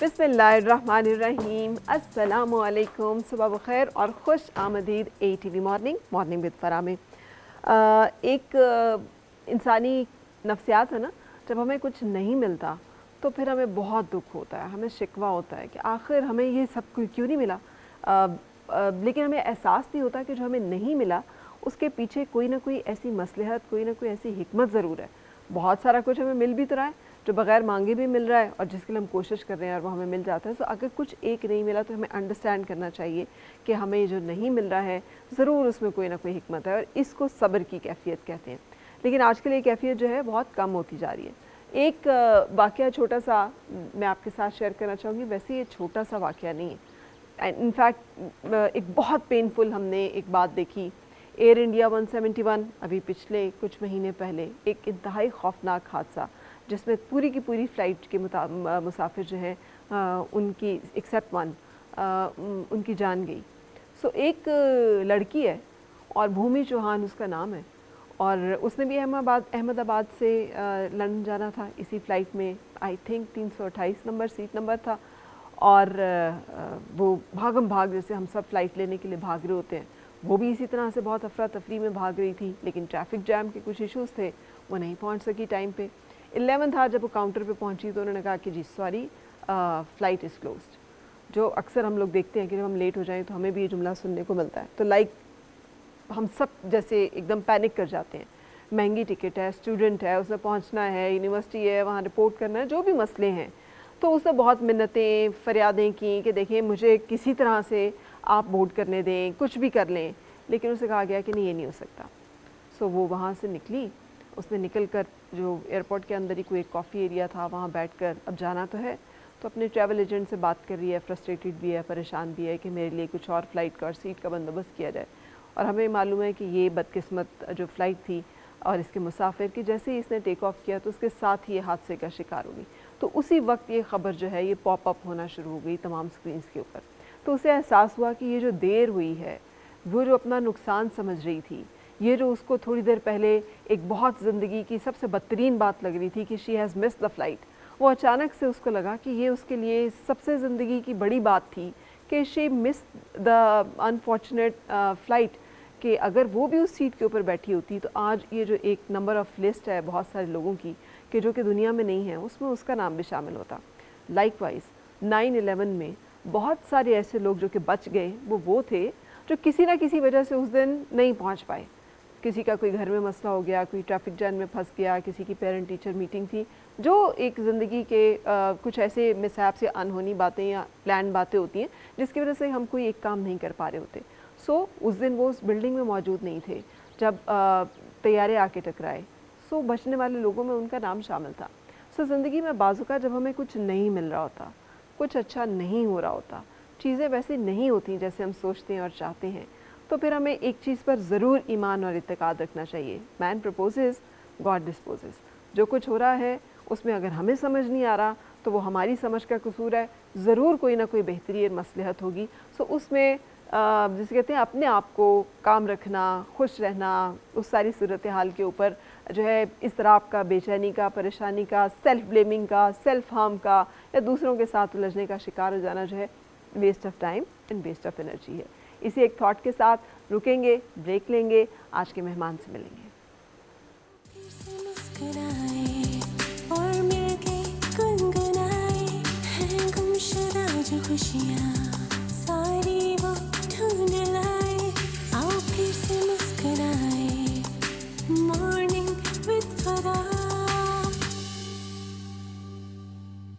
बिस्मिल्लाहिर्रहमानिर्रहीम, अस्सलामुअलैकुम, सुबह बखैर और खुश आमदीद ATV मॉर्निंग विद फरा में। एक इंसानी नफ्सियात है ना, जब हमें कुछ नहीं मिलता तो फिर हमें बहुत दुख होता है, हमें शिकवा होता है कि आखिर हमें ये सब क्यों नहीं मिला। लेकिन हमें एहसास नहीं होता कि जो हमें नहीं मिला उसके पीछे कोई ना कोई ऐसी मसलहत, कोई ना कोई ऐसी हिकमत ज़रूर है। बहुत सारा कुछ हमें मिल भी तो रहा है, जो बग़ैर मांगे भी मिल रहा है और जिसके लिए हम कोशिश कर रहे हैं और वो हमें मिल जाता है। तो अगर कुछ एक नहीं मिला तो हमें अंडरस्टैंड करना चाहिए कि हमें जो नहीं मिल रहा है ज़रूर उसमें कोई ना कोई हिकमत है, और इसको सब्र की कैफियत कहते हैं। लेकिन आजकल ये कैफियत जो है बहुत कम होती जा रही है। एक वाक़या छोटा सा मैं आपके साथ शेयर करना चाहूँगी। वैसे ये छोटा सा वाक़या नहीं है, इनफैक्ट एक बहुत पेनफुल हमने एक बात देखी। एयर इंडिया 171 अभी पिछले कुछ महीने पहले एक इंतहाई खौफनाक हादसा, जिसमें पूरी की पूरी फ़्लाइट के मुसाफिर जो हैं उनकी एक्सेप्ट वन उनकी जान गई। सो एक लड़की है और भूमि चौहान उसका नाम है, और उसने भी अहमदाबाद से लंदन जाना था इसी फ़्लाइट में। I think 328 number seat number था, और वो भागम भाग जैसे हम सब फ़्लाइट लेने के लिए भाग रहे होते हैं, वो भी इसी तरह से बहुत अफरा तफरी में भाग रही थी। लेकिन ट्रैफिक जैम के कुछ इश्यूज़ थे, वो नहीं पहुंच सकी टाइम पे। 11 था जब वो काउंटर पे पहुंची तो उन्होंने कहा कि जी सॉरी, फ़्लाइट इज़ क्लोज्ड। जो अक्सर हम लोग देखते हैं कि जब हम लेट हो जाएं तो हमें भी ये जुमला सुनने को मिलता है, तो लाइक हम सब जैसे एकदम पैनिक कर जाते हैं। महंगी टिकट है, स्टूडेंट है, उसे पहुंचना है, यूनिवर्सिटी है, वहाँ रिपोर्ट करना है, जो भी मसले हैं। तो उसने बहुत मिन्नतें फरियादें की कि देखिए मुझे किसी तरह से आप बोर्ड करने दें, कुछ भी कर लें। लेकिन उसे कहा गया कि नहीं, ये नहीं हो सकता। सो वो वहाँ से निकली। उसने निकल कर जो एयरपोर्ट के अंदर ही कोई एक कॉफ़ी एरिया था, वहाँ बैठ कर अब जाना तो है, तो अपने ट्रैवल एजेंट से बात कर रही है, फ्रस्ट्रेटेड भी है, परेशान भी है कि मेरे लिए कुछ और फ़्लाइट का और सीट का बंदोबस्त किया जाए। और हमें मालूम है कि ये बदकिस्मत जो फ़्लाइट थी और इसके मुसाफिर की, जैसे ही इसने टेक ऑफ किया तो उसके साथ ही ये हादसे का शिकार हो गई। तो उसी वक्त ये ख़बर जो है ये पॉप अप होना शुरू हो गई तमाम स्क्रीन्स के ऊपर। तो उसे एहसास हुआ कि ये जो देर हुई है, वो जो अपना नुकसान समझ रही थी, ये जो उसको थोड़ी देर पहले एक बहुत ज़िंदगी की सबसे बदतरीन बात लग रही थी कि she has missed the flight, वो अचानक से उसको लगा कि ये उसके लिए सबसे ज़िंदगी की बड़ी बात थी कि she miss the unfortunate flight, कि अगर वो भी उस सीट के ऊपर बैठी होती तो आज ये जो एक नंबर ऑफ़ लिस्ट है बहुत सारे लोगों की कि जो कि दुनिया में नहीं है, उसमें उसका नाम भी शामिल होता। लाइकवाइज 9/11 में बहुत सारे ऐसे लोग जो कि बच गए, वो थे जो किसी ना किसी वजह से उस दिन नहीं पहुंच पाए। किसी का कोई घर में मसला हो गया, कोई ट्रैफिक जैम में फंस गया, किसी की पेरेंट टीचर मीटिंग थी, जो एक ज़िंदगी के कुछ ऐसे मिसहैप से अनहोनी बातें या प्लान बातें होती हैं जिसकी वजह से हम कोई एक काम नहीं कर पा रहे होते। सो उस दिन वो उस बिल्डिंग में मौजूद नहीं थे जब तैयारे आके टकराए। सो बचने वाले लोगों में उनका नाम शामिल था। सो ज़िंदगी में बाज़ू का जब हमें कुछ नहीं मिल रहा होता, कुछ अच्छा नहीं हो रहा होता, चीज़ें वैसे नहीं होती जैसे हम सोचते हैं और चाहते हैं, तो फिर हमें एक चीज़ पर ज़रूर ईमान और इत्तेकाद रखना चाहिए। Man proposes, God disposes. जो कुछ हो रहा है उसमें अगर हमें समझ नहीं आ रहा तो वो हमारी समझ का कसूर है, ज़रूर कोई ना कोई बेहतरीन मसलहत होगी। सो उसमें जिसे कहते हैं अपने आप को काम रखना, खुश रहना, उस सारी सूरत हाल के ऊपर जो है इसराब का, बेचैनी का, परेशानी का, सेल्फ ब्लेमिंग का, सेल्फ हार्म का, या दूसरों के साथ उलझने का शिकार हो जाना जो है waste of time and waste of energy है। इसी एक थॉट के साथ रुकेंगे, ब्रेक लेंगे, आज के मेहमान से मिलेंगे।